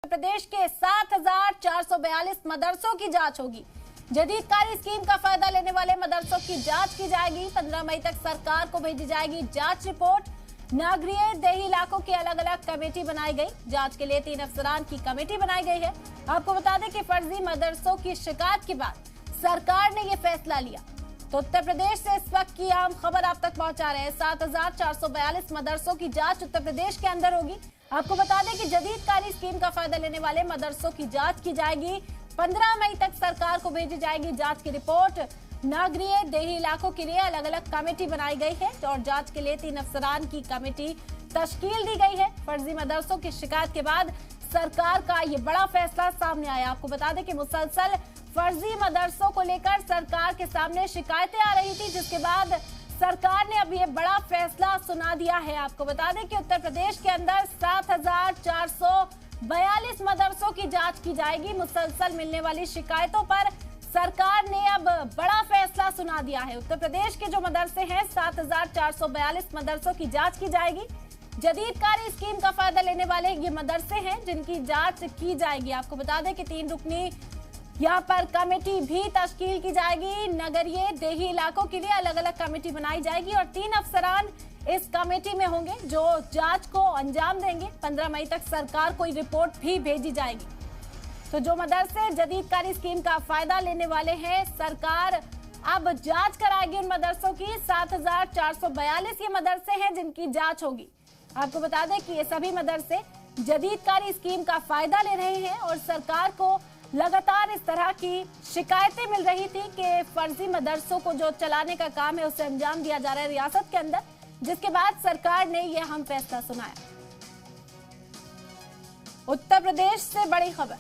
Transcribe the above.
प्रदेश के 7,442 मदरसों की जांच होगी। जदीद कारी स्कीम का फायदा लेने वाले मदरसों की जांच की जाएगी। 15 मई तक सरकार को भेजी जाएगी जांच रिपोर्ट। नगरीय देही इलाकों की अलग अलग कमेटी बनाई गई। जांच के लिए 3 अफसरान की कमेटी बनाई गई है। आपको बता दें कि फर्जी मदरसों की शिकायत के बाद सरकार ने ये फैसला लिया। तो उत्तर प्रदेश से इस वक्त की अहम खबर आप तक पहुंचा रहे हैं। 7,442 मदरसों की जांच उत्तर प्रदेश के अंदर होगी। आपको बता दें कि जदीद कारी स्कीम का फायदा लेने वाले मदरसों की जांच की जाएगी। 15 मई तक सरकार को भेजी जाएगी जांच की रिपोर्ट। नगरीय देही इलाकों के लिए अलग अलग कमेटी बनाई गई है और जांच के लिए 3 अफसरान की कमेटी तश्कील दी गई है। फर्जी मदरसों की शिकायत के बाद सरकार का ये बड़ा फैसला सामने आया। आपको बता दें कि मुसलसल फर्जी मदरसों को लेकर सरकार के सामने शिकायतें आ रही थी, जिसके बाद सरकार ने अब ये बड़ा फैसला सुना दिया है। आपको बता दें कि उत्तर प्रदेश के अंदर 7,442 मदरसों की जांच की जाएगी। मुसलसल मिलने वाली शिकायतों पर सरकार ने अब बड़ा फैसला सुना दिया है। उत्तर प्रदेश के जो मदरसे हैं 7,442 मदरसों की जांच की जाएगी। जदीद कारी स्कीम का फायदा लेने वाले ये मदरसे हैं जिनकी जांच की जाएगी। आपको बता दें कि 3 रुकनी यहाँ पर कमेटी भी तश्कील की जाएगी। नगरीय देही इलाकों के लिए अलग अलग कमेटी बनाई जाएगी और 3 अफसरान इस कमेटी में होंगे जो जांच को अंजाम देंगे। 15 मई तक सरकार को रिपोर्ट भी भेजी जाएगी। तो जो मदरसे जदीद कारी स्कीम का फायदा लेने वाले हैं, सरकार अब जांच कराएगी उन मदरसों की। 7,442 ये मदरसे हैं जिनकी जांच होगी। आपको बता दें कि ये सभी मदरसे जदीद कारी स्कीम का फायदा ले रहे हैं और सरकार को लगातार इस तरह की शिकायतें मिल रही थी कि फर्जी मदरसों को जो चलाने का काम है उसे अंजाम दिया जा रहा है रियासत के अंदर, जिसके बाद सरकार ने यह अहम फैसला सुनाया। उत्तर प्रदेश से बड़ी खबर।